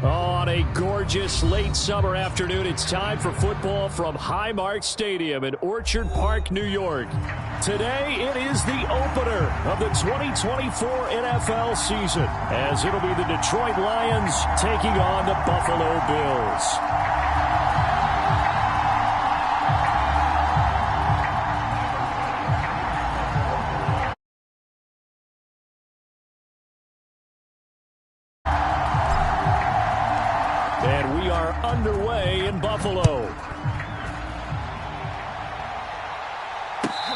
On a gorgeous late summer afternoon, it's time for football from Highmark Stadium in Orchard Park, New York. Today, it is the opener of the 2024 NFL season, as it'll be the Detroit Lions taking on the Buffalo Bills. And we are underway in Buffalo.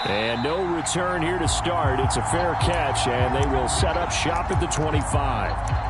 And no return here to start. It's a fair catch, and they will set up shop at the 25.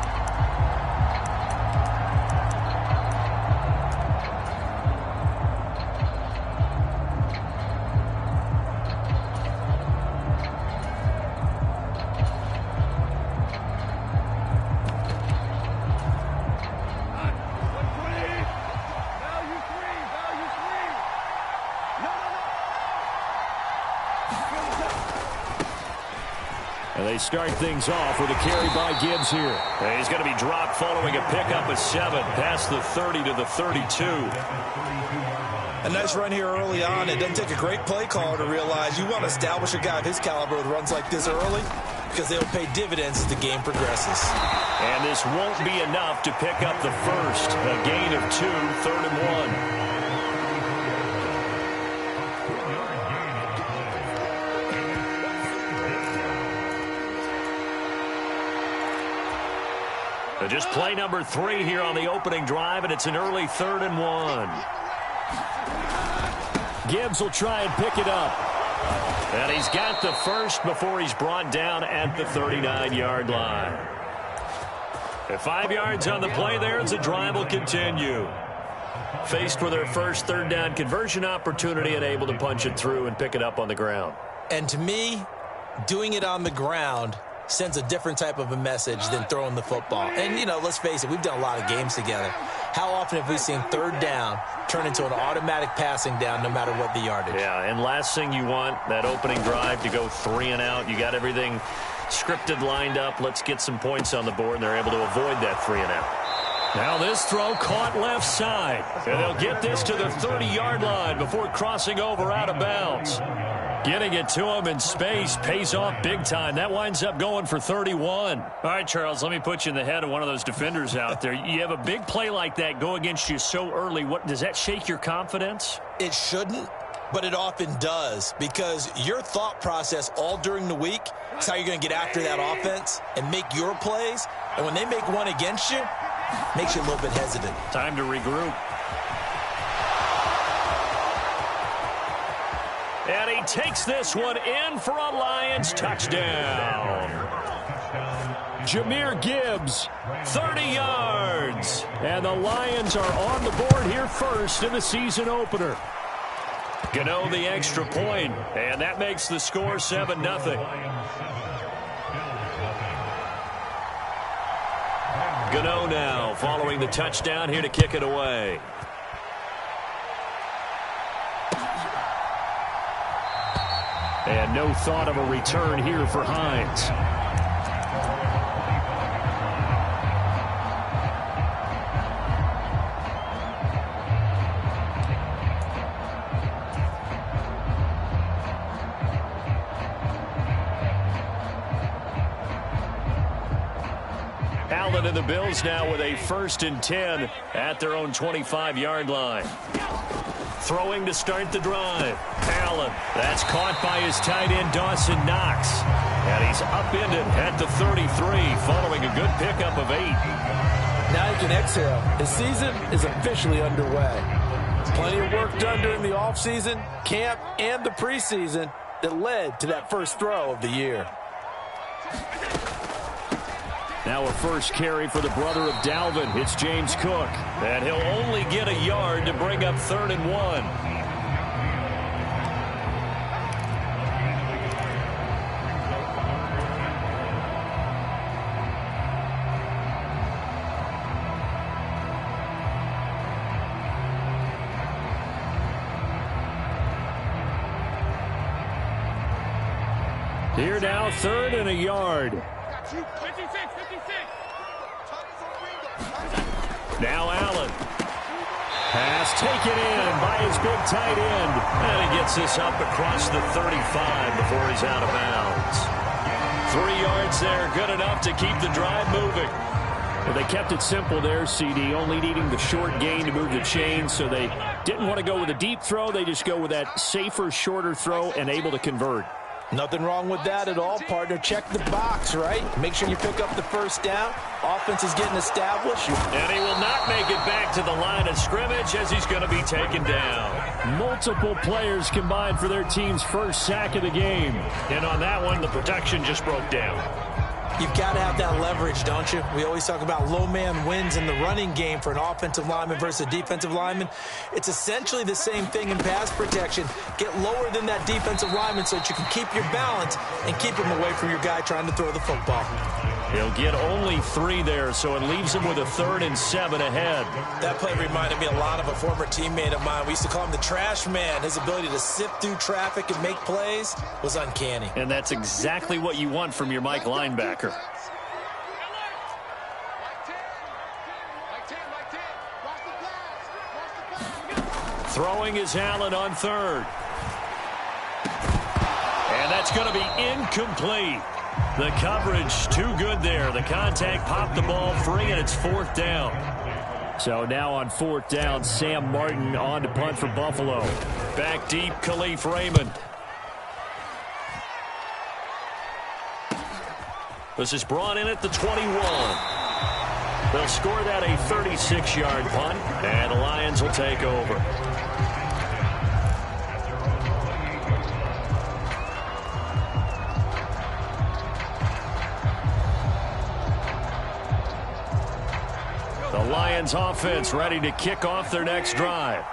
And they start things off with a carry by Gibbs here. And he's going to be dropped following a pickup of 7 past the 30 to the 32. A nice run here early on. It doesn't take a great play caller to realize you want to establish a guy of his caliber with runs like this early because they'll pay dividends as the game progresses. And this won't be enough to pick up the first. A gain of 2, 3rd and 1. Just play number 3 here on the opening drive, and it's an early 3rd and 1. Gibbs will try and pick it up. And he's got the first before he's brought down at the 39-yard line. At 5 yards on the play there as the drive will continue. Faced with their first 3rd down conversion opportunity and able to punch it through and pick it up on the ground. And to me, doing it on the ground sends a different type of a message than throwing the football. And, you know, let's face it, we've done a lot of games together. How often have we seen 3rd down turn into an automatic passing down no matter what the yardage? Yeah, and last thing you want, that opening drive to go 3 and out. You got everything scripted, lined up. Let's get some points on the board, and they're able to avoid that 3 and out. Now this throw caught left side. And they'll get this to the 30-yard line before crossing over out of bounds. Getting it to him in space pays off big time. That winds up going for 31. All right, Charles, let me put you in the head of one of those defenders out there. You have a big play like that go against you so early. What does that shake your confidence? It shouldn't, but it often does, because your thought process all during the week is how you're going to get after that offense and make your plays. And when they make one against you, it makes you a little bit hesitant. Time to regroup. And he takes this one in for a Lions touchdown. Jahmyr Gibbs, 30 yards. And the Lions are on the board here first in the season opener. Gano the extra point, and that makes the score 7-0. Gano now following the touchdown here to kick it away. And no thought of a return here for Hines. Allen and the Bills now with a 1st and 10 at their own 25-yard line. Throwing to start the drive. Allen. That's caught by his tight end, Dawson Knox. And he's upended at the 33 following a good pickup of 8. Now he can exhale. The season is officially underway. Plenty of work done during the offseason, camp, and the preseason that led to that first throw of the year. Now a first carry for the brother of Dalvin. It's James Cook. And he'll only get a yard to bring up 3rd and 1. Here now, 3rd and a yard. Now Allen. Pass taken in by his big tight end. And he gets this up across the 35 before he's out of bounds. 3 yards there, good enough to keep the drive moving. Well, they kept it simple there, CD, only needing the short gain to move the chain, so they didn't want to go with a deep throw. They just go with that safer, shorter throw and able to convert. Nothing wrong with that at all, partner. Check the box, right? Make sure you pick up the first down. Offense is getting established. And he will not make it back to the line of scrimmage as he's going to be taken down. Multiple players combined for their team's first sack of the game. And on that one, the protection just broke down. You've got to have that leverage, don't you? We always talk about low man wins in the running game for an offensive lineman versus a defensive lineman. It's essentially the same thing in pass protection. Get lower than that defensive lineman so that you can keep your balance and keep him away from your guy trying to throw the football. He'll get only 3 there, so it leaves him with a 3rd and 7 ahead. That play reminded me a lot of a former teammate of mine. We used to call him the trash man. His ability to sift through traffic and make plays was uncanny. And that's exactly what you want from your Mike linebacker. Throwing is Allen on 3rd. And that's going to be incomplete. The coverage too good there. The contact popped the ball free, and it's 4th down. So now on 4th down, Sam Martin on to punt for Buffalo. Back deep, Khalif Raymond. This is brought in at the 21. They'll score that a 36-yard punt, and the Lions will take over. The Lions offense ready to kick off their next drive.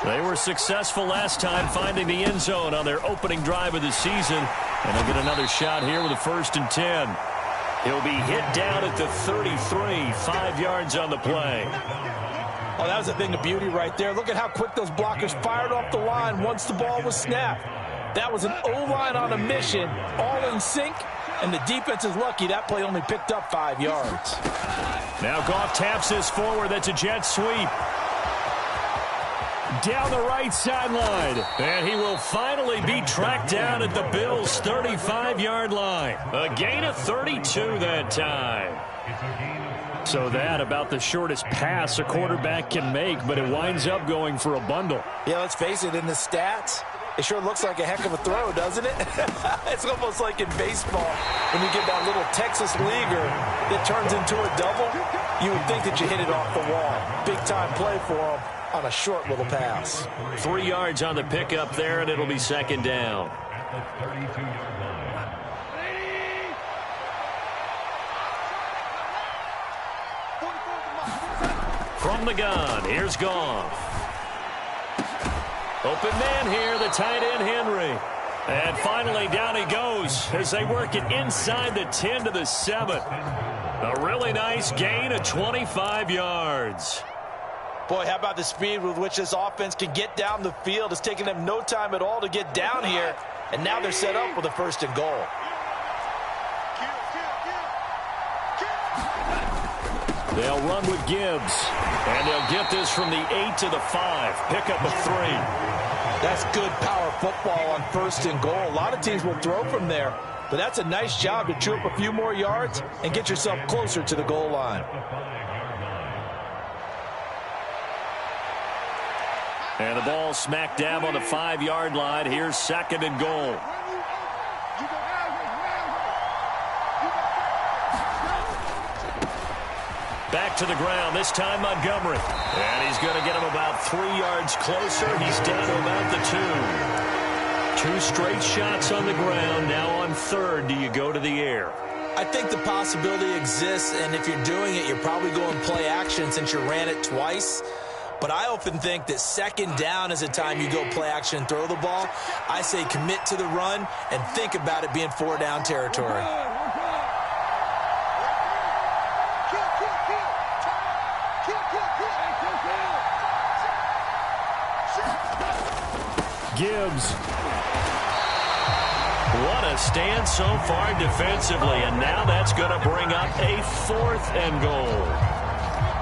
They were successful last time finding the end zone on their opening drive of the season. And they'll get another shot here with a 1st and 10. He'll be hit down at the 33, 5 yards on the play. Oh, that was a thing of beauty right there. Look at how quick those blockers fired off the line once the ball was snapped. That was an O-line on a mission, all in sync, and the defense is lucky that play only picked up 5 yards. Now Goff taps this forward. That's a jet sweep. Down the right sideline. And he will finally be tracked down at the Bills' 35-yard line. A gain of 32 that time. So that about the shortest pass a quarterback can make, but it winds up going for a bundle. Yeah, let's face it, in the stats, it sure looks like a heck of a throw, doesn't it? It's almost like in baseball when you get that little Texas leaguer that turns into a double. You would think that you hit it off the wall. Big-time play for him on a short little pass. 3 yards on the pickup there, and it'll be 2nd down. From the gun, here's Goff. Open man here, the tight end, Henry. And finally, down he goes as they work it inside the 10 to the 7. A really nice gain of 25 yards. Boy, how about the speed with which this offense can get down the field? It's taking them no time at all to get down here. And now they're set up with a 1st and goal. They'll run with Gibbs. And they'll get this from the 8 to the 5. Pickup of 3. That's good power football on 1st and goal. A lot of teams will throw from there. But that's a nice job to chew up a few more yards and get yourself closer to the goal line. And the ball smack dab on the 5-yard line. Here's 2nd and goal. Back to the ground, this time Montgomery. And he's going to get him about 3 yards closer. He's down to about the 2. 2 straight shots on the ground. Now on 3rd, do you go to the air? I think the possibility exists, and if you're doing it, you're probably going play action since you ran it twice. But I often think that 2nd down is a time you go play action and throw the ball. I say commit to the run and think about it being 4 down territory. Gibbs. What a stand so far defensively, and now that's going to bring up a 4th and goal.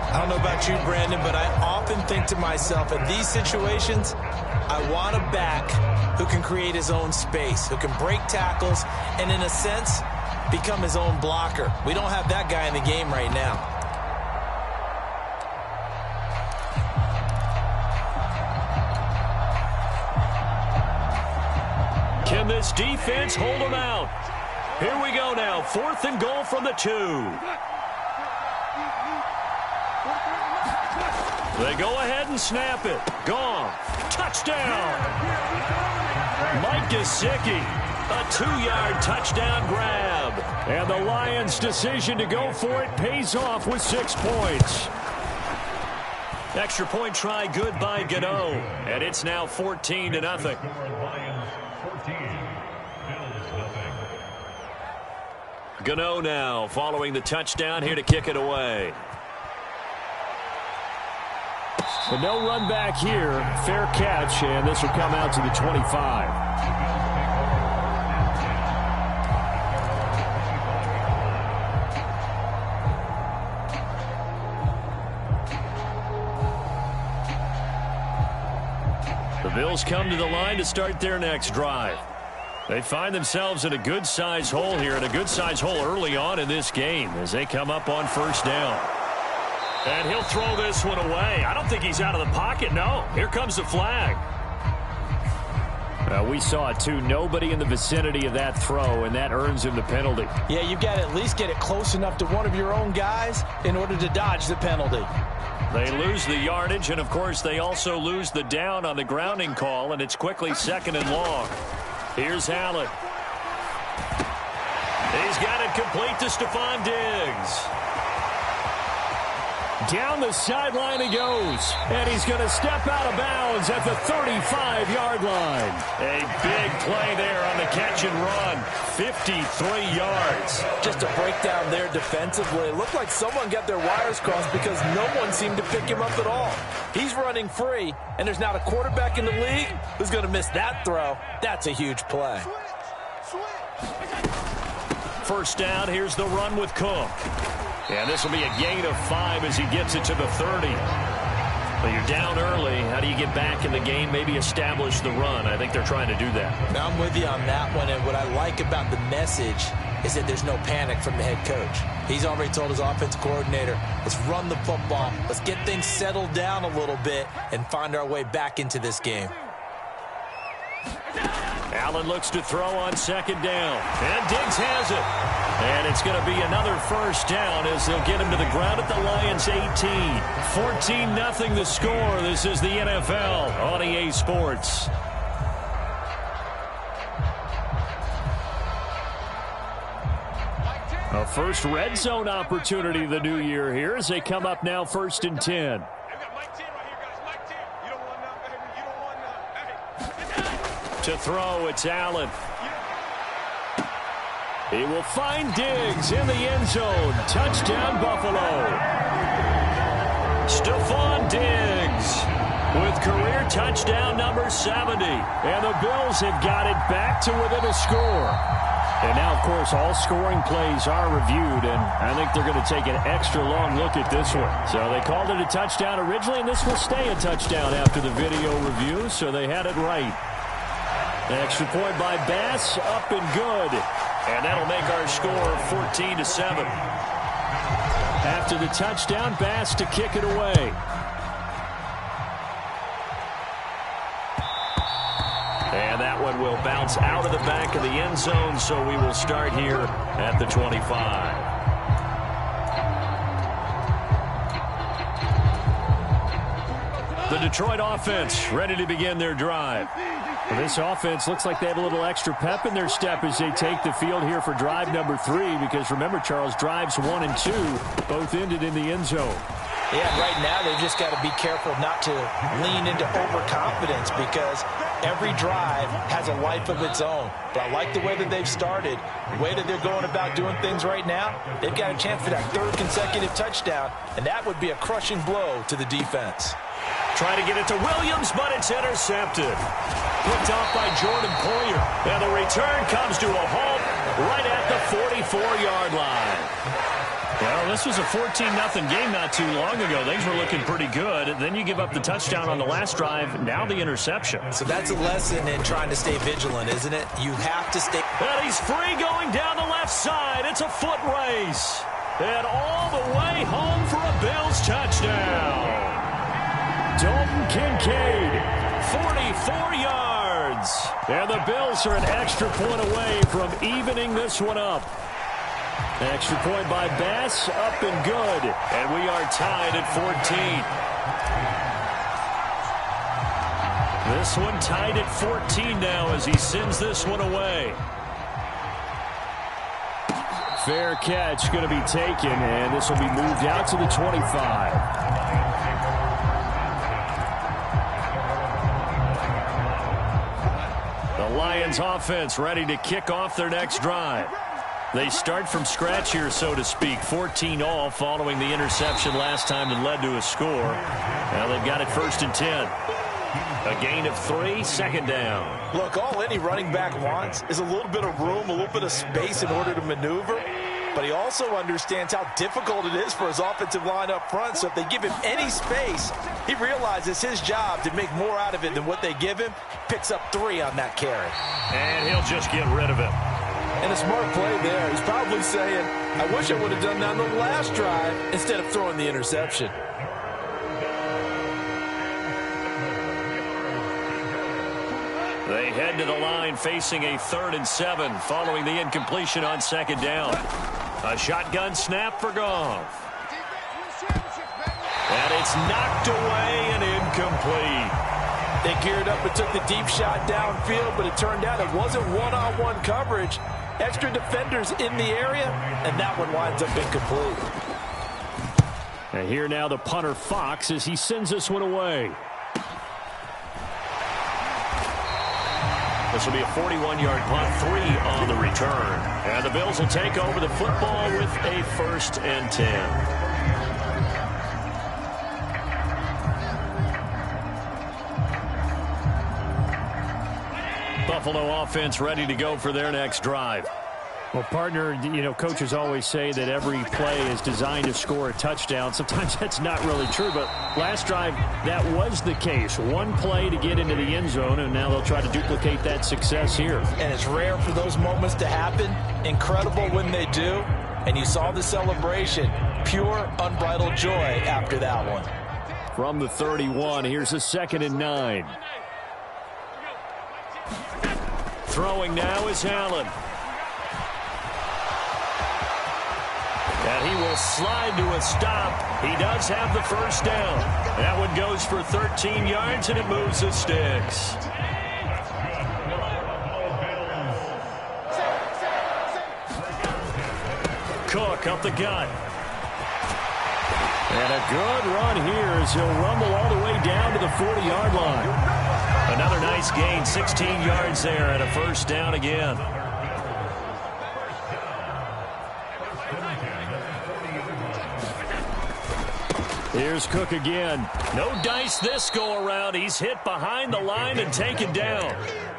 I don't know about you, Brandon, but I often think to myself, in these situations, I want a back who can create his own space, who can break tackles, and in a sense, become his own blocker. We don't have that guy in the game right now. Can this defense hold them out? Here we go now. 4th and goal from the 2. They go ahead and snap it. Gone. Touchdown. Mike Gesicki. A 2-yard touchdown grab. And the Lions' decision to go for it pays off with 6 points. Extra point try good by Gano. And it's now 14-0. Gano now following the touchdown here to kick it away. But no run back here. Fair catch, and this will come out to the 25. The Bills come to the line to start their next drive. They find themselves in a good-sized hole here, and a good-sized hole early on in this game as they come up on 1st down. And he'll throw this one away. I don't think he's out of the pocket, no. Here comes the flag. We saw it, too. Nobody in the vicinity of that throw, and that earns him the penalty. Yeah, you've got to at least get it close enough to one of your own guys in order to dodge the penalty. They lose the yardage, and, of course, they also lose the down on the grounding call, and it's quickly 2nd and long. Here's Allen. He's got it complete to Stephon Diggs. Down the sideline he goes, and he's going to step out of bounds at the 35-yard line. A big play there on the catch and run. 53 yards. Just a breakdown there defensively. It looked like someone got their wires crossed because no one seemed to pick him up at all. He's running free, and there's not a quarterback in the league who's going to miss that throw. That's a huge play. 1st down, here's the run with Cook. And this will be a gain of 5 as he gets it to the 30. But you're down early. How do you get back in the game? Maybe establish the run. I think they're trying to do that. Now, I'm with you on that one, and what I like about the message is that there's no panic from the head coach. He's already told his offensive coordinator, let's run the football, let's get things settled down a little bit and find our way back into this game. Allen looks to throw on 2nd down. And Diggs has it. And it's going to be another 1st down as they'll get him to the ground at the Lions 18. 14-0 the score. This is the NFL on EA Sports. A first red zone opportunity of the new year here as they come up now 1st and 10. To throw, it's Allen. He will find Diggs in the end zone. Touchdown, Buffalo. Stephon Diggs with career touchdown number 70. And the Bills have got it back to within a score. And now, of course, all scoring plays are reviewed, and I think they're going to take an extra long look at this one. So they called it a touchdown originally, and this will stay a touchdown after the video review, so they had it right. An extra point by Bass, up and good. And that'll make our score 14-7. After the touchdown, Bass to kick it away. And that one will bounce out of the back of the end zone, so we will start here at the 25. The Detroit offense ready to begin their drive. Well, this offense looks like they have a little extra pep in their step as they take the field here for drive number 3, because remember, Charles, drives 1 and 2 both ended in the end zone. Yeah, right now they've just got to be careful not to lean into overconfidence because every drive has a life of its own. But I like the way that they've started, the way that they're going about doing things right now. They've got a chance for that 3rd consecutive touchdown, and that would be a crushing blow to the defense. Trying to get it to Williams, but it's intercepted. Picked off by Jordan Poyer. And the return comes to a halt right at the 44-yard line. Well, Well, this was a 14-0 game not too long ago. Things were looking pretty good. Then you give up the touchdown on the last drive. Now the interception. So that's a lesson in trying to stay vigilant, isn't it? You have to stay. And he's free going down the left side. It's a foot race. And all the way home for a Bills touchdown. Dalton Kincaid, 44 yards. and the Bills are an extra point away from evening this one up. Extra point by Bass, up and good. And we are tied at 14. This one tied at 14 now as he sends this one away. Fair catch going to be taken, and this will be moved out to the 25. The Lions offense ready to kick off their next drive. They start from scratch here, so to speak. 14 all following the interception last time that led to a score. Now they've got it 1st and 10. A gain of 3, second down. Look, all any running back wants is a little bit of room, a little bit of space in order to maneuver. But he also understands how difficult it is for his offensive line up front. So if they give him any space, he realizes his job to make more out of it than what they give him. Picks up 3 on that carry. And he'll just get rid of it. And a smart play there. He's probably saying, I wish I would have done that on the last drive instead of throwing the interception. They head to the line facing a 3rd and 7 following the incompletion on second down. A shotgun snap for Goff. And it's knocked away and incomplete. They geared up and took the deep shot downfield, but it turned out it wasn't one-on-one coverage. Extra defenders in the area, and that one winds up incomplete. And here now the punter Fox as he sends this one away. This will be a 41-yard punt, 3 on the return. And the Bills will take over the football with a 1st and 10. Buffalo offense ready to go for their next drive. Well, partner, you know, coaches always say that every play is designed to score a touchdown. Sometimes that's not really true, but last drive, that was the case. One play to get into the end zone, and now they'll try to duplicate that success here. And it's rare for those moments to happen. Incredible when they do. And you saw the celebration. Pure, unbridled joy after that one. From the 31, here's a 2nd and 9. Throwing now is Allen. And he will slide to a stop. He does have the 1st down. That one goes for 13 yards, and it moves the sticks. Cook up the gut. And a good run here as he'll rumble all the way down to the 40-yard line. Another nice gain, 16 yards there, and a 1st down again. Here's Cook again. No dice this go-around. He's hit behind the line and taken down.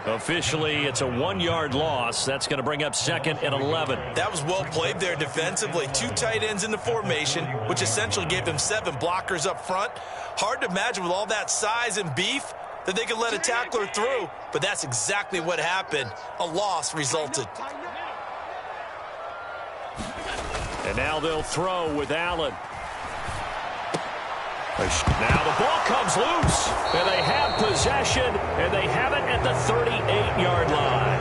Officially, it's a 1-yard loss. That's going to bring up 2nd and 11. That was well played there defensively. 2 tight ends in the formation, which essentially gave them 7 blockers up front. Hard to imagine with all that size and beef that they could let a tackler through, but that's exactly what happened. A loss resulted. And now they'll throw with Allen. Now the ball comes loose, and they have possession, and they have it at the 38-yard line.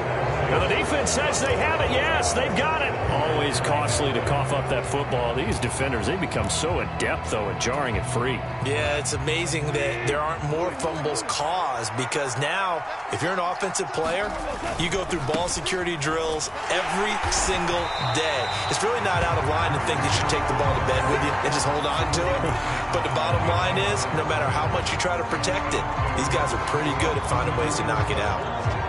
Now the defense says they have it. Yes, they've got it. Always costly to cough up that football. These defenders, they become so adept, though, at jarring it free. Yeah, it's amazing that there aren't more fumbles caused, because now, if you're an offensive player, you go through ball security drills every single day. It's really not out of line to think that you take the ball to bed with you and just hold on to it. But the bottom line is, no matter how much you try to protect it, these guys are pretty good at finding ways to knock it out.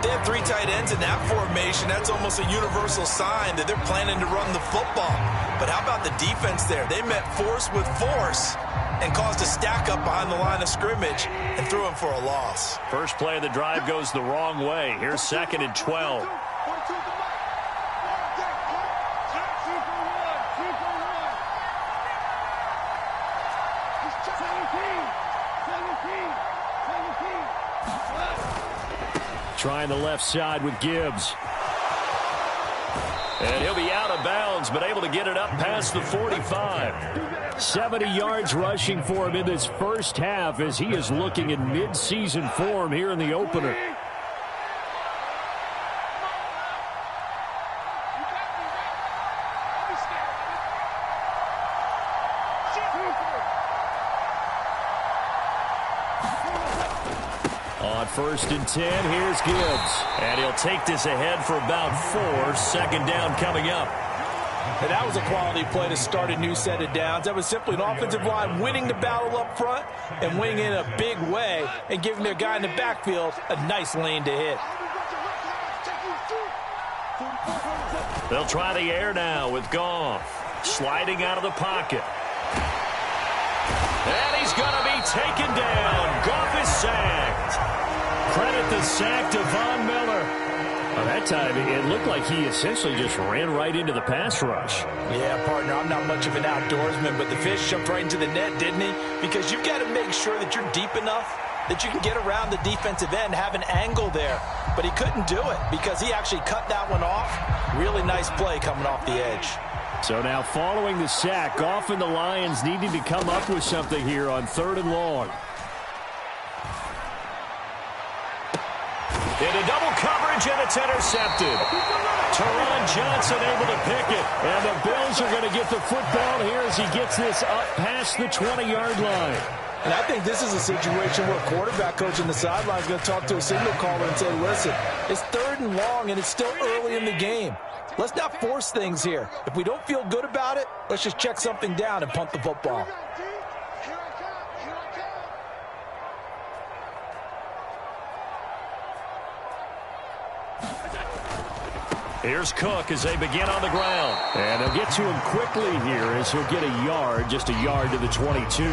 They have 3 tight ends in that formation. That's almost a universal sign that they're planning to run the football. But how about the defense there? They met force with force and caused a stack up behind the line of scrimmage and threw him for a loss. First play of the drive goes the wrong way. Here's 2nd and 12. Trying the left side with Gibbs. And he'll be out of bounds, but able to get it up past the 45. 70 yards rushing for him in this first half as he is looking in mid-season form here in the opener. On 1st and 10, here's Gibbs. And he'll take this ahead for about 4. Second down coming up. And that was a quality play to start a new set of downs. That was simply an offensive line winning the battle up front and winning in a big way and giving their guy in the backfield a nice lane to hit. They'll try the air now with Goff. Sliding out of the pocket. And he's going to be taken down. Goff is sacked. Credit the sack to Von Miller. Well, that time, it looked like he essentially just ran right into the pass rush. Yeah, partner, I'm not much of an outdoorsman, but the fish jumped right into the net, didn't he? Because you've got to make sure that you're deep enough that you can get around the defensive end, have an angle there. But he couldn't do it because he actually cut that one off. Really nice play coming off the edge. So now following the sack, Goff and the Lions needing to come up with something here on 3rd and long. Into double coverage, and it's intercepted. Taron Johnson able to pick it. And the Bills are going to get the football here as he gets this up past the 20-yard line. And I think this is a situation where a quarterback coach on the sideline is going to talk to a signal caller and say, listen, it's 3rd and long, and it's still early in the game. Let's not force things here. If we don't feel good about it, let's just check something down and punt the football. Here's Cook as they begin on the ground. And they'll get to him quickly here as he'll get a yard, just a yard to the 22.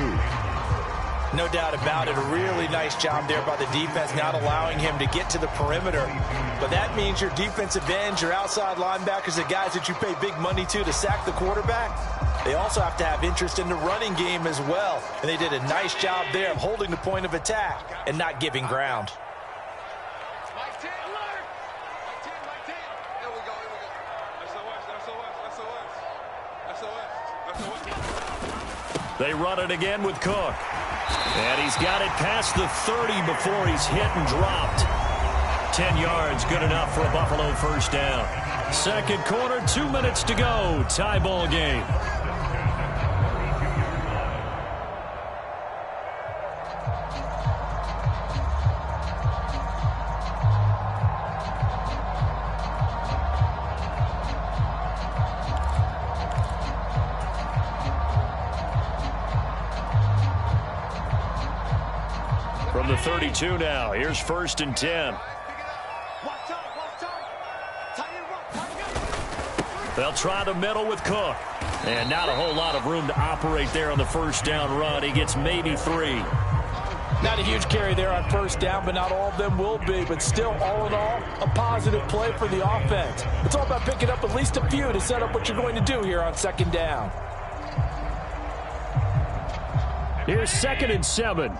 No doubt about it. A really nice job there by the defense, not allowing him to get to the perimeter. But that means your defensive ends, your outside linebackers, the guys that you pay big money to sack the quarterback, they also have to have interest in the running game as well. And they did a nice job there of holding the point of attack and not giving ground. They run it again with Cook. And he's got it past the 30 before he's hit and dropped. 10 yards, good enough for a Buffalo first down. Second quarter, 2 minutes to go. Tie ball game. From the 32 now, here's 1st and 10. They'll try the middle with Cook. And not a whole lot of room to operate there on the first down run. He gets maybe 3. Not a huge carry there on first down, but not all of them will be. But still, all in all, a positive play for the offense. It's all about picking up at least a few to set up what you're going to do here on 2nd down. Here's 2nd and 7.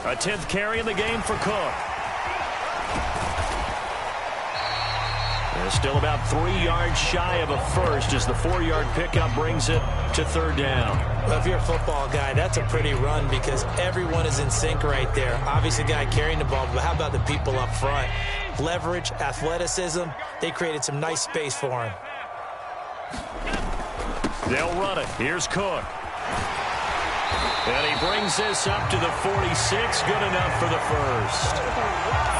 A 10th carry in the game for Cook. They're still about 3 yards shy of a first as the 4-yard pickup brings it to 3rd down. Well, if you're a football guy, that's a pretty run because everyone is in sync right there. Obviously, the guy carrying the ball, but how about the people up front? Leverage, athleticism, they created some nice space for him. They'll run it. Here's Cook. And he brings this up to the 46. Good enough for the first.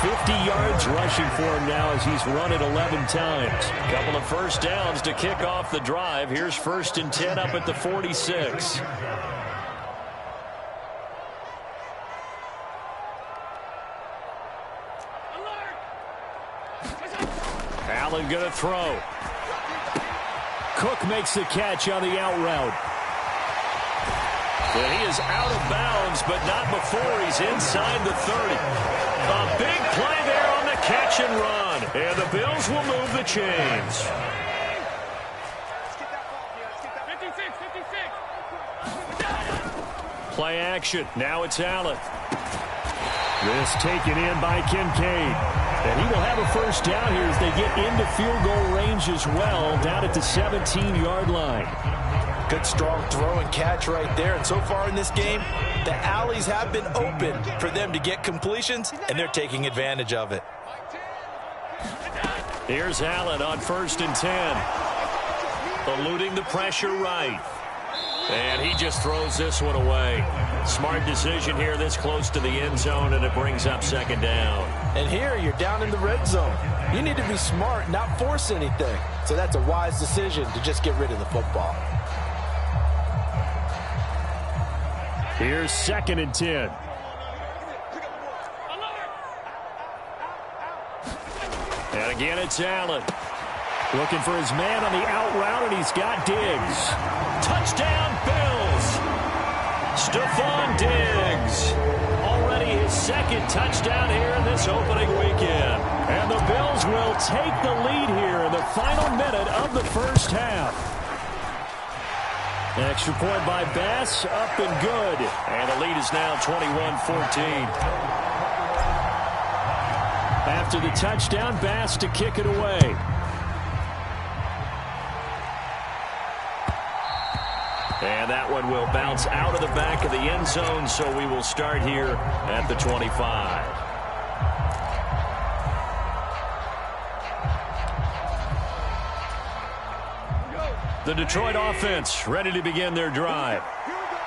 50 yards rushing for him now as he's run it 11 times. Couple of first downs to kick off the drive. Here's 1st and 10 up at the 46. Allen going to throw. Cook makes the catch on the out route. And he is out of bounds, but not before he's inside the 30. A big play there on the catch and run. And the Bills will move the chains. Play action. Now it's Allen. This taken in by Kincaid. And he will have a first down here as they get into field goal range as well, down at the 17-yard line. Good strong throw and catch right there. And so far in this game, the alleys have been open for them to get completions, and they're taking advantage of it. Here's Allen on 1st and 10. Eluding the pressure right. And he just throws this one away. Smart decision here this close to the end zone, and it brings up 2nd down. And here you're down in the red zone. You need to be smart, not force anything. So that's a wise decision to just get rid of the football. Here's 2nd and 10. And again, it's Allen. Looking for his man on the out route, and he's got Diggs. Touchdown, Bills! Stephon Diggs. Already his 2nd touchdown here in this opening weekend. And the Bills will take the lead here in the final minute of the first half. Extra point by Bass, up and good. And the lead is now 21-14. After the touchdown, Bass to kick it away. And that one will bounce out of the back of the end zone, so we will start here at the 25. The Detroit offense ready to begin their drive.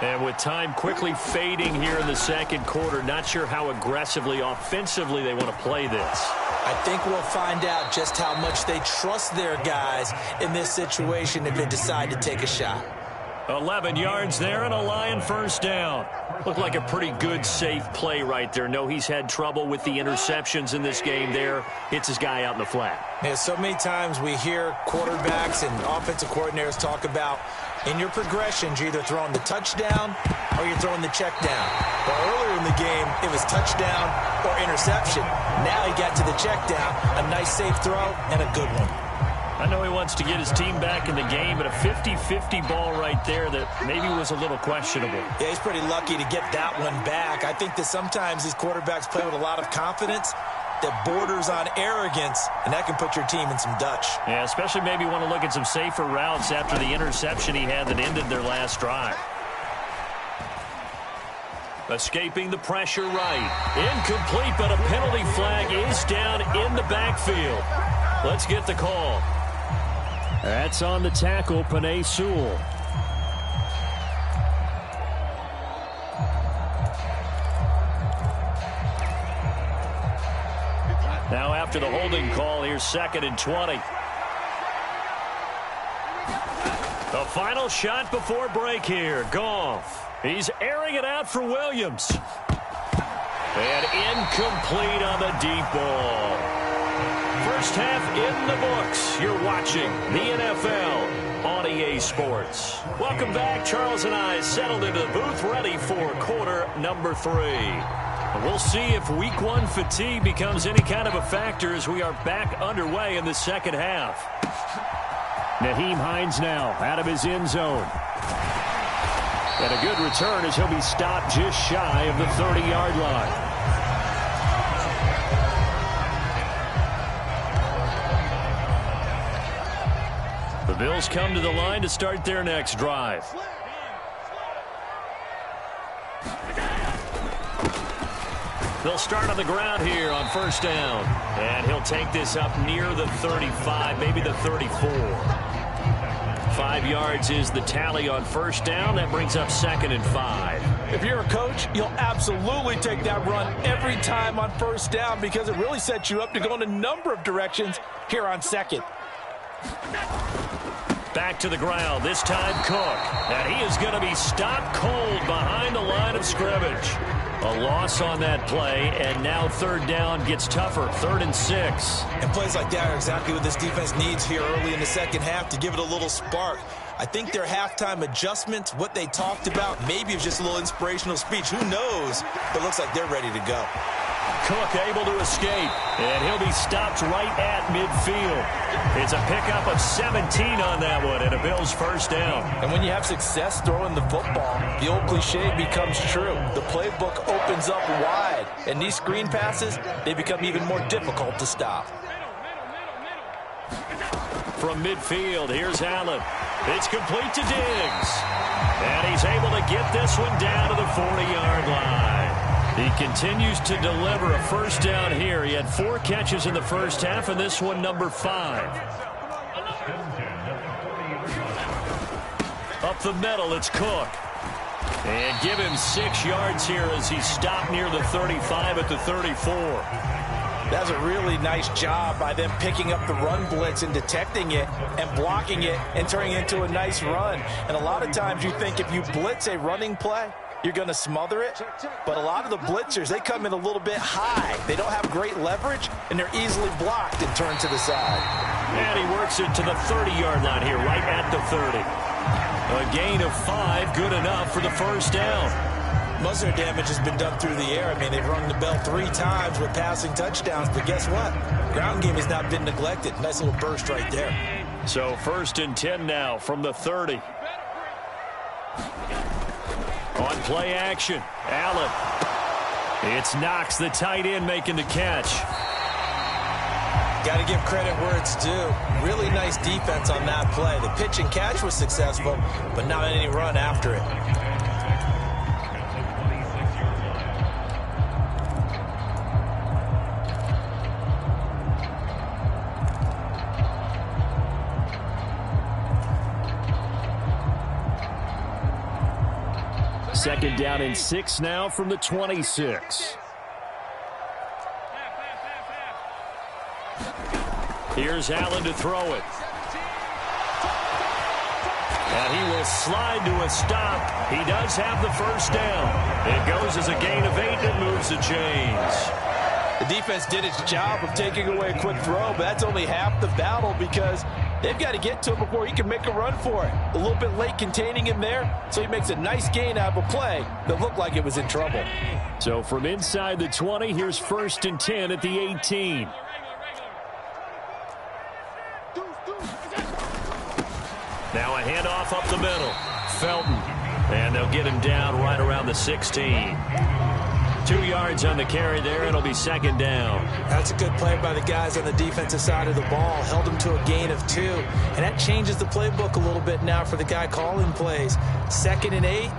And with time quickly fading here in the 2nd quarter, not sure how aggressively, offensively they want to play this. I think we'll find out just how much they trust their guys in this situation if they decide to take a shot. 11 yards there and a Lion first down. Looked like a pretty good, safe play right there. No, he's had trouble with the interceptions in this game there. Hits his guy out in the flat. Yeah, so many times we hear quarterbacks and offensive coordinators talk about in your progressions, you're either throwing the touchdown or you're throwing the check down. But earlier in the game, it was touchdown or interception. Now he got to the check down, a nice safe throw, and a good one. I know he wants to get his team back in the game, but a 50-50 ball right there that maybe was a little questionable. Yeah, he's pretty lucky to get that one back. I think that sometimes these quarterbacks play with a lot of confidence that borders on arrogance, and that can put your team in some Dutch. Yeah, especially maybe want to look at some safer routes after the interception he had that ended their last drive. Escaping the pressure right. Incomplete, but a penalty flag is down in the backfield. Let's get the call. That's on the tackle, Penei Sewell. Now after the holding call, here's 2nd and 20. The final shot before break here. Goff. He's airing it out for Williams. And incomplete on the deep ball. First half in the books. You're watching the NFL on EA Sports. Welcome back. Charles and I settled into the booth ready for quarter number 3. And we'll see if week 1 fatigue becomes any kind of a factor as we are back underway in the second half. Nyheim Hines now out of his end zone. And a good return as he'll be stopped just shy of the 30-yard line. The Bills come to the line to start their next drive. They'll start on the ground here on first down. And he'll take this up near the 35, maybe the 34. 5 yards is the tally on first down. That brings up 2nd and 5. If you're a coach, you'll absolutely take that run every time on first down because it really sets you up to go in a number of directions here on 2nd. Back to the ground, this time Cook. And he is going to be stopped cold behind the line of scrimmage. A loss on that play, and now 3rd down gets tougher, 3rd and 6. And plays like that are exactly what this defense needs here early in the second half to give it a little spark. I think their halftime adjustments, what they talked about, maybe it was just a little inspirational speech. Who knows? But it looks like they're ready to go. Cook able to escape. And he'll be stopped right at midfield. It's a pickup of 17 on that one and a Bills first down. And when you have success throwing the football, the old cliche becomes true. The playbook opens up wide. And these screen passes, they become even more difficult to stop. From midfield, here's Allen. It's complete to Diggs. And he's able to get this one down to the 40-yard line. He continues to deliver a first down here. He had 4 catches in the first half, and this one number 5. Up the middle, it's Cook. And give him 6 yards here as he stopped near the 35 at the 34. That's a really nice job by them picking up the run blitz and detecting it and blocking it and turning it into a nice run. And a lot of times you think if you blitz a running play, you're going to smother it. But a lot of the blitzers, they come in a little bit high. They don't have great leverage, and they're easily blocked and turned to the side. And he works it to the 30-yard line here, right at the 30. A gain of 5, good enough for the first down. Most of their damage has been done through the air. I mean, they've rung the bell 3 times with passing touchdowns, but guess what? Ground game has not been neglected. Nice little burst right there. So 1st and 10 now from the 30. On play action, Allen. It's Knox, the tight end, making the catch. Got to give credit where it's due. Really nice defense on that play. The pitch and catch was successful, but not any run after it. Second down and 6 now from the 26. Here's Allen to throw it. And he will slide to a stop. He does have the first down. It goes as a gain of 8 and moves the chains. The defense did its job of taking away a quick throw, but that's only half the battle because they've got to get to him before he can make a run for it. A little bit late containing him there, so he makes a nice gain out of a play that looked like it was in trouble. So from inside the 20, here's 1st and 10 at the 18. Now a handoff up the middle. Felton. And they'll get him down right around the 16. 2 yards on the carry there. It'll be 2nd down. That's a good play by the guys on the defensive side of the ball. Held him to a gain of 2. And that changes the playbook a little bit now for the guy calling plays. 2nd and 8.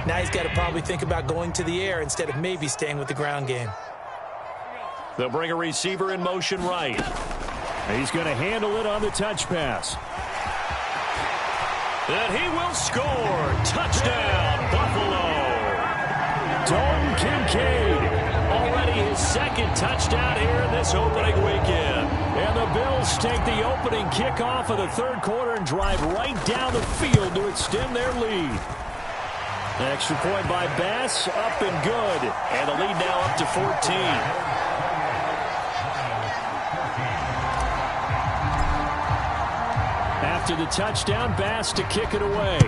Now he's got to probably think about going to the air instead of maybe staying with the ground game. They'll bring a receiver in motion right. He's going to handle it on the touch pass. And he will score. Touchdown, Buffalo. Dalton Kincaid. Already his 2nd touchdown here in this opening weekend. And the Bills take the opening kickoff of the 3rd quarter and drive right down the field to extend their lead. An extra point by Bass, up and good. And the lead now up to 14. After the touchdown, Bass to kick it away.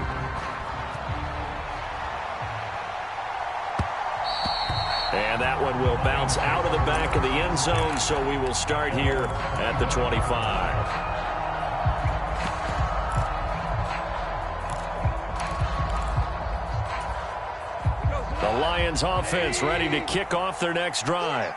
And that one will bounce out of the back of the end zone, so we will start here at the 25. The Lions offense ready to kick off their next drive.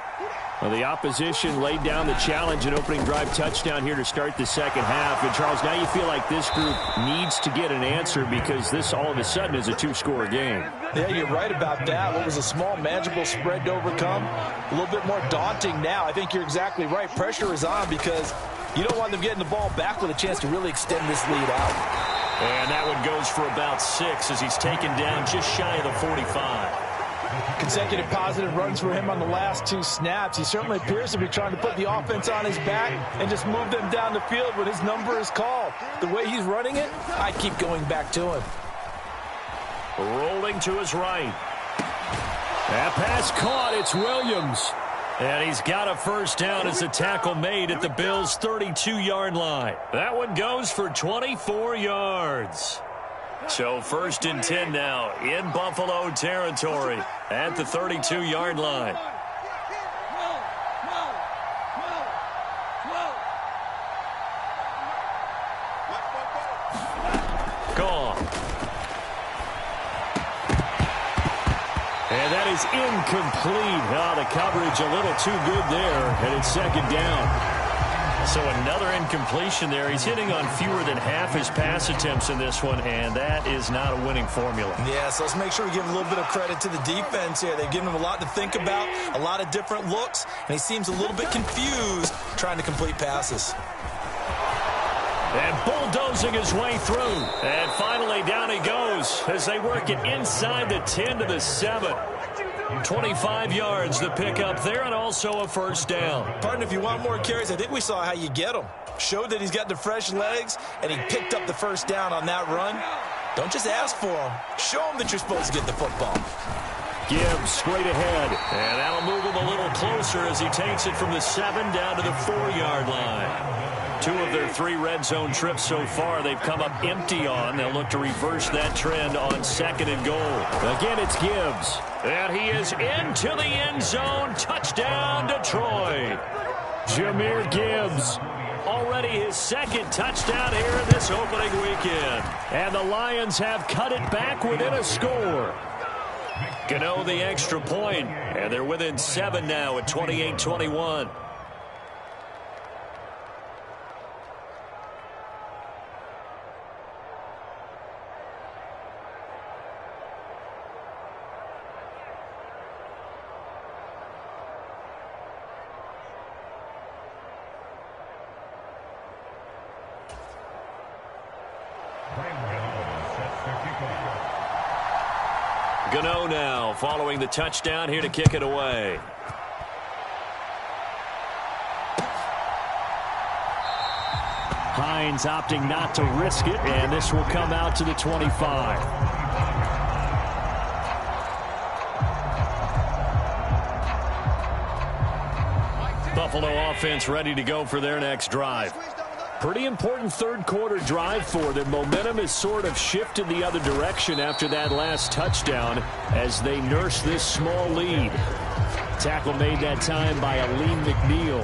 Well, the opposition laid down the challenge and opening drive touchdown here to start the 2nd half. And, Charles, now you feel like this group needs to get an answer because this all of a sudden is a 2-score game. Yeah, you're right about that. What was a small, manageable spread to overcome, a little bit more daunting now. I think you're exactly right. Pressure is on because you don't want them getting the ball back with a chance to really extend this lead out. And that one goes for about 6 as he's taken down just shy of the 45. Consecutive positive runs for him on the last 2 snaps. He certainly appears to be trying to put the offense on his back and just move them down the field when his number is called. The way he's running it, I keep going back to him. Rolling to his right. That pass caught. It's Williams. And he's got a first down as a tackle made at the Bills' 32-yard line. That one goes for 24 yards. So 1st and 10 now in Buffalo territory at the 32-yard line. kickoff. And that is incomplete. The coverage a little too good there, and it's second down. So another incompletion there. He's hitting on fewer than half his pass attempts in this one, and that is not a winning formula. Yeah, so let's make sure we give a little bit of credit to the defense here. They've given him a lot to think about, a lot of different looks, and he seems a little bit confused trying to complete passes. And bulldozing his way through. And finally down he goes as they work it inside the 10 to the 7. 25 yards the pickup there, and also a first down. Partner, if you want more carries, I think we saw how you get them. Showed that he's got the fresh legs, and he picked up the first down on that run. Don't just ask for them. Show them that you're supposed to get the football. Gibbs straight ahead. And that'll move him a little closer as he takes it from the 7 down to the 4-yard line. 2 of their 3 red zone trips so far they've come up empty on. They'll look to reverse that trend on 2nd and goal. Again, it's Gibbs. And he is into the end zone. Touchdown, Detroit. Jahmyr Gibbs. Already his 2nd touchdown here in this opening weekend. And the Lions have cut it back within a score. Gano the extra point, and they're within 7 now at 28-21. Gano now following the touchdown here to kick it away. Hines opting not to risk it, and this will come out to the 25. Buffalo offense ready to go for their next drive. Pretty important third-quarter drive for them. Momentum has sort of shifted the other direction after that last touchdown as they nurse this small lead. Tackle made that time by Aleem McNeil.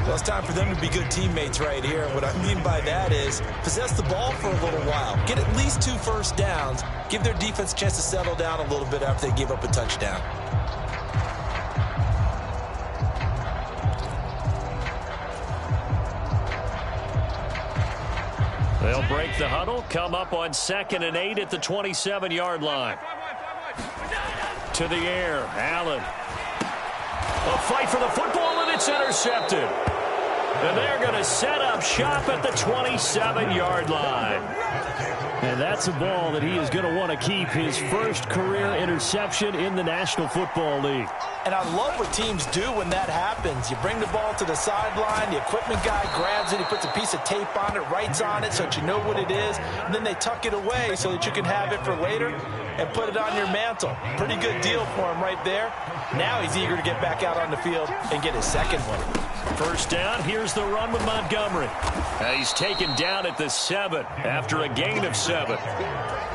Well, it's time for them to be good teammates right here. And what I mean by that is possess the ball for a little while. Get at least 2 first downs. Give their defense a chance to settle down a little bit after they give up a touchdown. They'll break the huddle, come up on 2nd and 8 at the 27-yard line. To the air, Allen. A fight for the football, and it's intercepted. And they're going to set up shop at the 27-yard line. And that's a ball that he is going to want to keep, his first career interception in the National Football League. And I love what teams do when that happens. You bring the ball to the sideline, the equipment guy grabs it, he puts a piece of tape on it, writes on it so that you know what it is, and then they tuck it away so that you can have it for later and put it on your mantle. Pretty good deal for him right there. Now he's eager to get back out on the field and get his second one. First down, here's the run with Montgomery. He's taken down at the 7 after a gain of 7.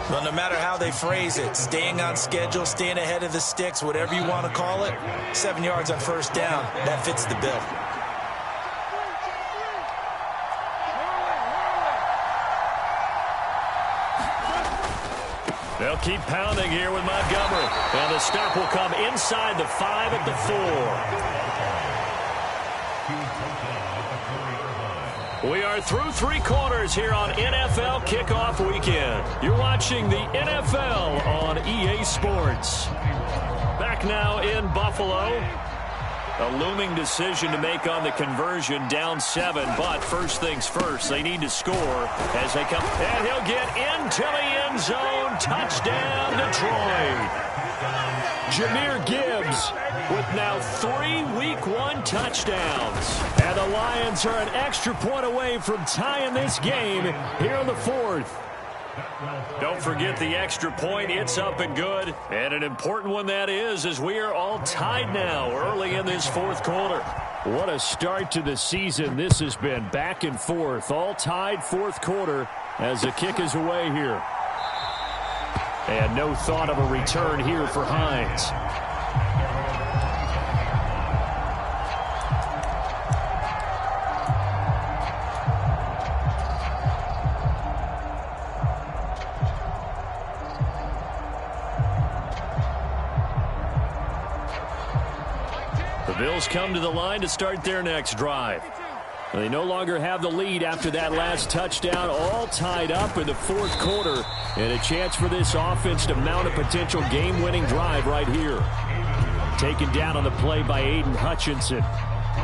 Well, no matter how they phrase it, staying on schedule, staying ahead of the sticks, whatever you want to call it, 7 yards on first down, that fits the bill. They'll keep pounding here with Montgomery. And the stop will come inside the 5 at the 4. We are through 3 quarters here on NFL Kickoff Weekend. You're watching the NFL on EA Sports. Back now in Buffalo. A looming decision to make on the conversion, down 7. But first things first, they need to score as they come. And he'll get into the end zone. Touchdown, Detroit. Jahmyr Gibbs with now 3 Week 1 touchdowns. And the Lions are an extra point away from tying this game here in the 4th. Don't forget the extra point. It's up and good. And an important one that is, as we are all tied now early in this 4th quarter. What a start to the season this has been. Back and forth, all tied 4th quarter as the kick is away here. And no thought of a return here for Hines. Bills come to the line to start their next drive. They no longer have the lead after that last touchdown, all tied up in the fourth quarter, and a chance for this offense to mount a potential game-winning drive right here. Taken down on the play by Aiden Hutchinson.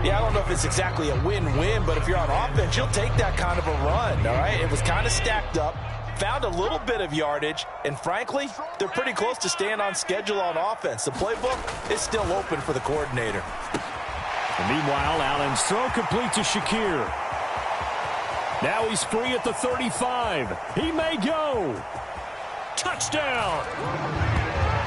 Yeah, I don't know if it's exactly a win-win, but if you're on offense, you'll take that kind of a run, all right? It was kind of stacked up, found a little bit of yardage, and frankly, they're pretty close to staying on schedule on offense. The playbook is still open for the coordinator. And meanwhile, Allen's throw complete to Shakir. Now he's free at the 35. He may go. Touchdown.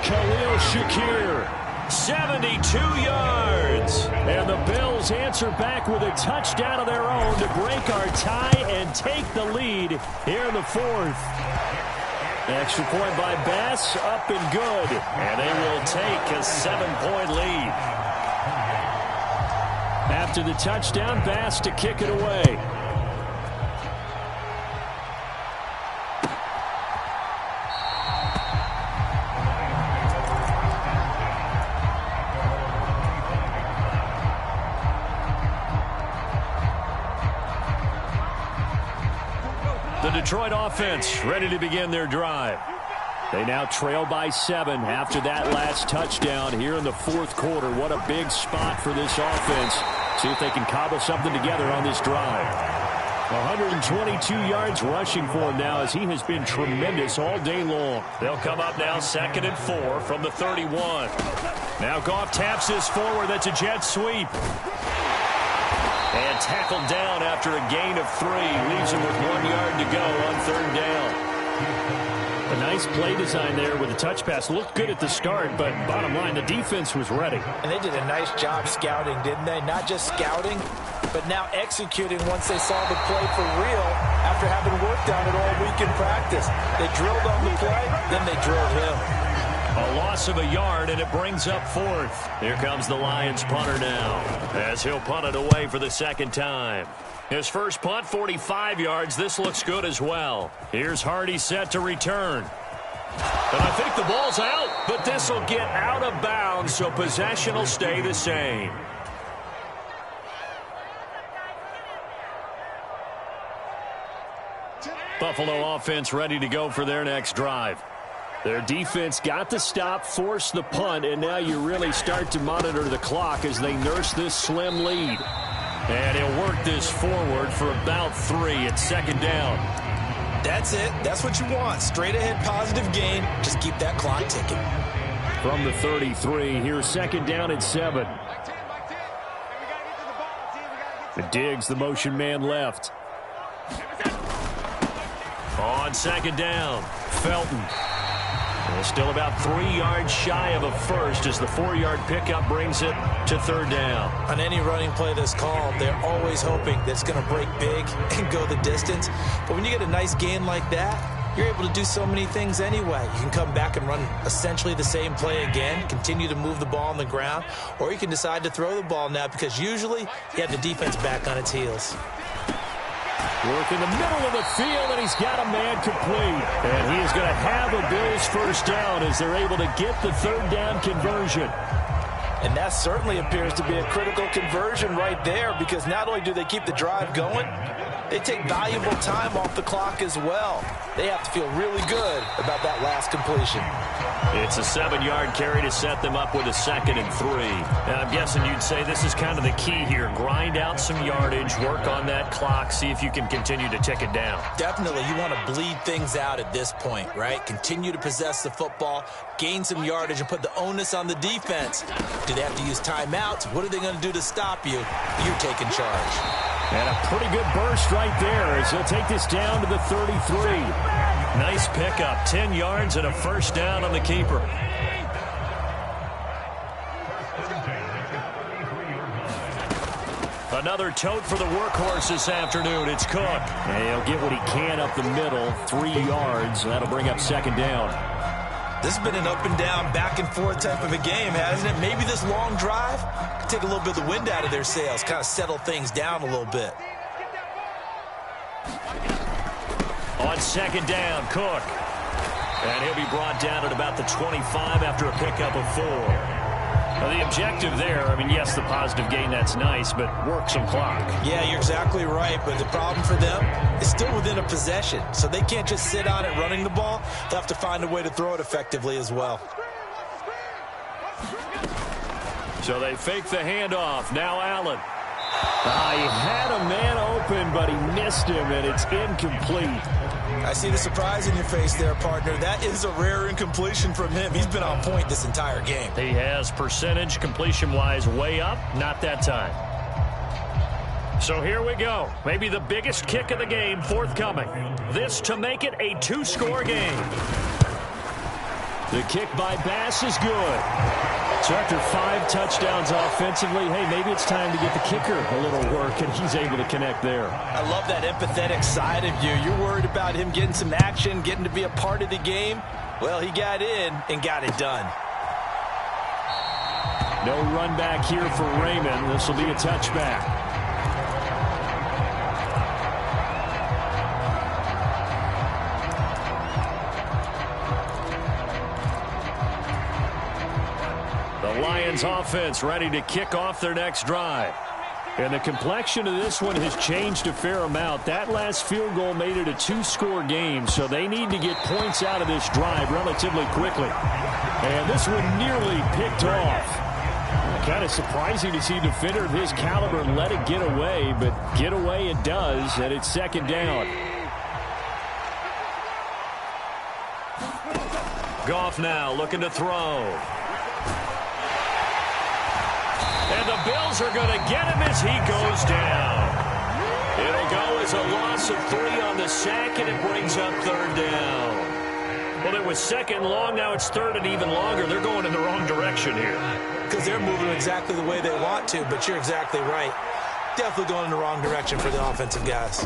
Khalil Shakir, 72 yards. And the Bills answer back with a touchdown of their own to break our tie and take the lead here in the fourth. Extra point by Bass, up and good. And they will take a 7-point lead. After the touchdown, Bass to kick it away. The Detroit offense ready to begin their drive. They now trail by 7 after that last touchdown here in the fourth quarter. What a big spot for this offense. See if they can cobble something together on this drive. 122 yards rushing for him now as he has been tremendous all day long. They'll come up now 2nd and 4 from the 31. Now Goff taps this forward. That's a jet sweep. And tackled down after a gain of 3. Leaves him with 1 yard to go on 3rd down. A nice play design there with the touch pass. Looked good at the start, but bottom line, the defense was ready. And they did a nice job scouting, didn't they? Not just scouting, but now executing once they saw the play for real after having worked on it all week in practice. They drilled on the play, then they drilled him. A loss of a yard, and it brings up 4th. Here comes the Lions punter now, as he'll punt it away for the 2nd time. His first punt, 45 yards. This looks good as well. Here's Hardy set to return. And I think the ball's out, but this will get out of bounds, so possession will stay the same. Buffalo offense ready to go for their next drive. Their defense got the stop, forced the punt, and now you really start to monitor the clock as they nurse this slim lead. And he'll work this forward for about 3 at 2nd down. That's it. That's what you want. Straight ahead positive gain. Just keep that clock ticking. From the 33, here's 2nd down and 7. Diggs, the motion man left. On 2nd down, Felton. And still about 3 yards shy of a first as the 4-yard pickup brings it to 3rd down. On any running play that's called, they're always hoping that it's going to break big and go the distance. But when you get a nice gain like that, you're able to do so many things anyway. You can come back and run essentially the same play again, continue to move the ball on the ground, or you can decide to throw the ball now because usually you have the defense back on its heels. Work in the middle of the field, and he's got a man complete. And he is going to have a Bills first down as they're able to get the 3rd down conversion. And that certainly appears to be a critical conversion right there because not only do they keep the drive going, they take valuable time off the clock as well. They have to feel really good about that last completion. It's a 7-yard carry to set them up with a 2nd and 3. And I'm guessing you'd say this is kind of the key here. Grind out some yardage, work on that clock, see if you can continue to tick it down. Definitely, you want to bleed things out at this point, right? Continue to possess the football, gain some yardage, and put the onus on the defense. Do they have to use timeouts? What are they going to do to stop you? You're taking charge. And a pretty good burst right there as they'll take this down to the 33. Nice pickup, 10 yards and a first down on the keeper. Another tote for the workhorse this afternoon. It's Cook. And he'll get what he can up the middle, 3 yards. That'll bring up 2nd down. This has been an up and down, back and forth type of a game, hasn't it? Maybe this long drive could take a little bit of the wind out of their sails, kind of settle things down a little bit. On 2nd down, Cook. And he'll be brought down at about the 25 after a pickup of 4. The objective there, I mean, yes, the positive gain, that's nice, but work some clock. Yeah, you're exactly right, but the problem for them is still within a possession, so they can't just sit on it running the ball. They'll have to find a way to throw it effectively as well. So they fake the handoff. Now Allen. He had a man open, but he missed him, and it's incomplete. I see the surprise in your face there, partner. That is a rare incompletion from him. He's been on point this entire game. He has percentage completion-wise way up, not that time. So here we go. Maybe the biggest kick of the game forthcoming. This to make it a 2-score game. The kick by Bass is good. So after 5 touchdowns offensively, hey, maybe it's time to get the kicker a little work, and he's able to connect there. I love that empathetic side of you. You're worried about him getting some action, getting to be a part of the game. Well, he got in and got it done. No run back here for Raymond. This will be a touchback. Lions offense ready to kick off their next drive. And the complexion of this one has changed a fair amount. That last field goal made it a 2-score game, so they need to get points out of this drive relatively quickly. And this one nearly picked off. Kind of surprising to see a defender of his caliber let it get away, but get away it does, and it's second down. Goff now looking to throw. And the Bills are going to get him as he goes down. It'll go as a loss of 3 on the sack, and it brings up third down. Well, it was second and long. Now it's third and even longer. They're going in the wrong direction here. Because they're moving exactly the way they want to, but you're exactly right. Definitely going in the wrong direction for the offensive guys.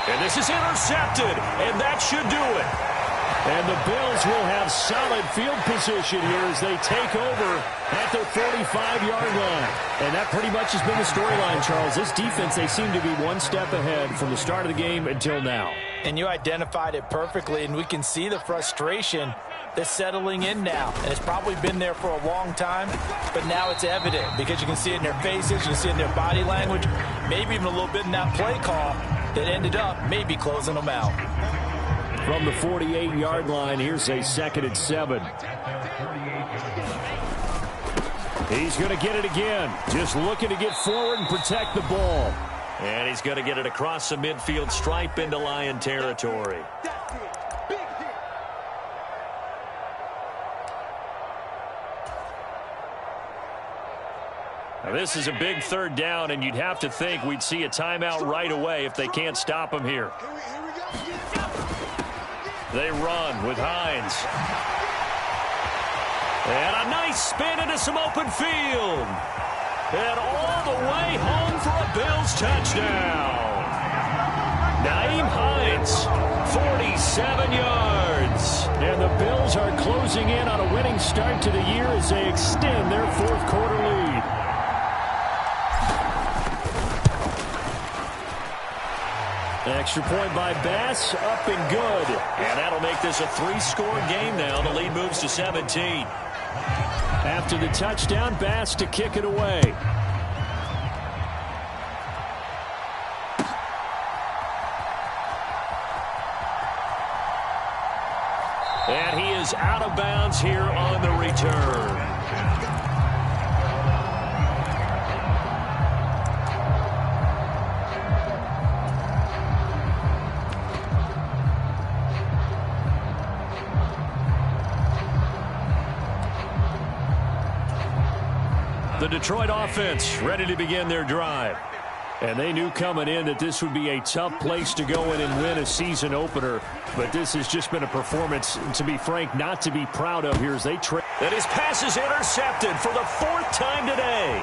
And this is intercepted, and that should do it. And the Bills will have solid field position here as they take over at their 45-yard line. And that pretty much has been the storyline, Charles. This defense, they seem to be one step ahead from the start of the game until now. And you identified it perfectly, and we can see the frustration that's settling in now. And it's probably been there for a long time, but now it's evident because you can see it in their faces, you can see it in their body language, maybe even a little bit in that play call that ended up maybe closing them out. From the 48-yard line, here's a 2nd and 7. He's going to get it again. Just looking to get forward and protect the ball. And he's going to get it across the midfield stripe into Lion territory. Now, this is a big third down, and you'd have to think we'd see a timeout right away if they can't stop him here. They run with Hines. And a nice spin into some open field. And all the way home for a Bills touchdown. Nyheim Hines, 47 yards. And the Bills are closing in on a winning start to the year as they extend their 4th quarter lead. Extra point by Bass, up and good. And that'll make this a 3-score game now. The lead moves to 17. After the touchdown, Bass to kick it away. And he is out of bounds here on the return. The Detroit offense ready to begin their drive. And they knew coming in that this would be a tough place to go in and win a season opener. But this has just been a performance, to be frank, not to be proud of here as they trade. And his pass is intercepted for the 4th time today.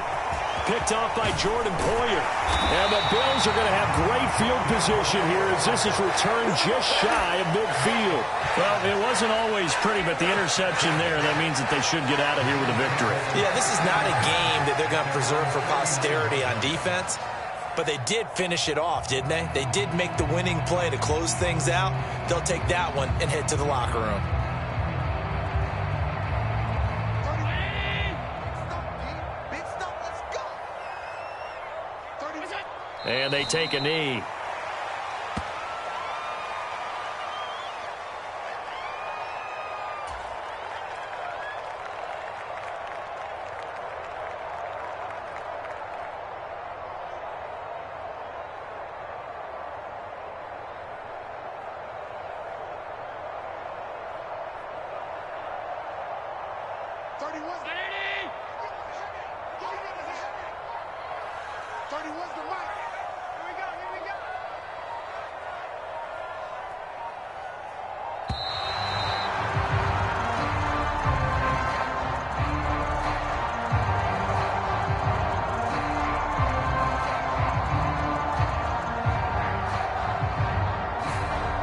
Picked off by Jordan Poyer. And the Bills are going to have great field position here as this is returned just shy of midfield. Well, it wasn't always pretty, but the interception there, that means that they should get out of here with a victory. Yeah, this is not a game that they're going to preserve for posterity on defense. But they did finish it off, didn't they? They did make the winning play to close things out. They'll take that one and head to the locker room. And they take a knee.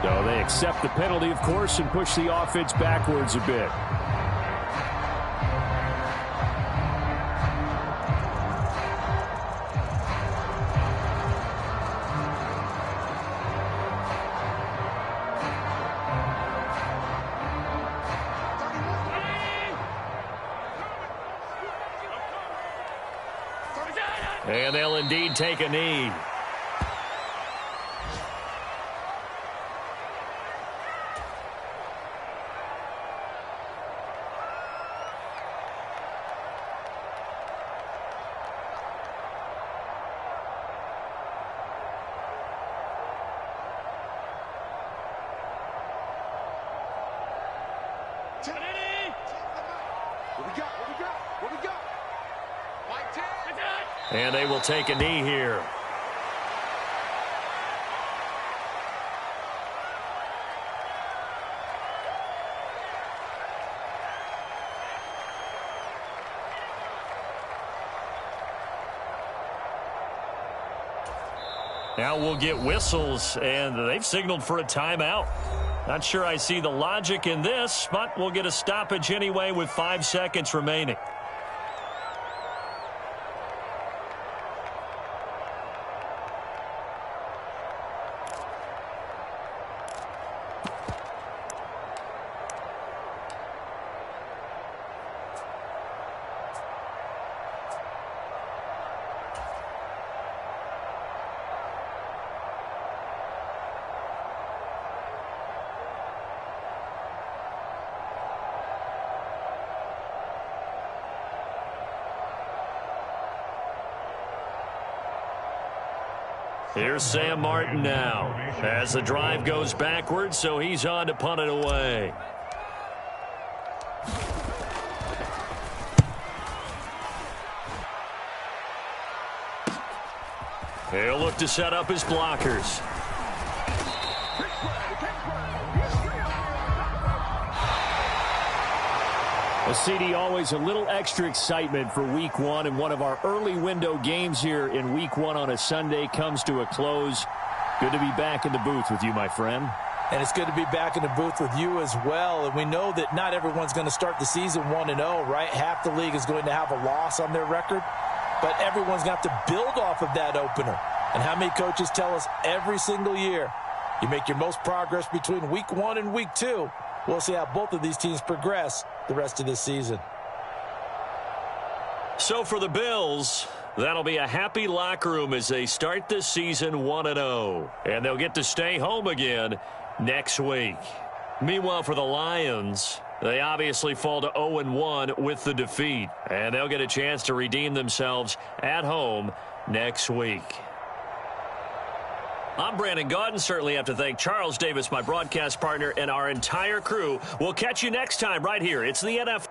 So they accept the penalty, of course, and push the offense backwards a bit. And they'll indeed take a knee. And they will take a knee here. Now we'll get whistles, and they've signaled for a timeout. Not sure I see the logic in this, but we'll get a stoppage anyway with 5 seconds remaining. Here's Sam Martin now as the drive goes backwards, so he's on to punt it away. He'll look to set up his blockers. CD, always a little extra excitement for Week 1, and one of our early window games here in Week 1 on a Sunday comes to a close. Good to be back in the booth with you, my friend. And it's good to be back in the booth with you as well. And we know that not everyone's going to start the season 1-0, right? Half the league is going to have a loss on their record, but everyone's going to have to build off of that opener. And how many coaches tell us every single year, you make your most progress between Week 1 and Week 2. We'll see how both of these teams progress the rest of this season. So for the Bills, that'll be a happy locker room as they start this season 1-0. And they'll get to stay home again next week. Meanwhile, for the Lions, they obviously fall to 0-1 with the defeat. And they'll get a chance to redeem themselves at home next week. I'm Brandon Gaudin. Certainly have to thank Charles Davis, my broadcast partner, and our entire crew. We'll catch you next time right here. It's the NFL.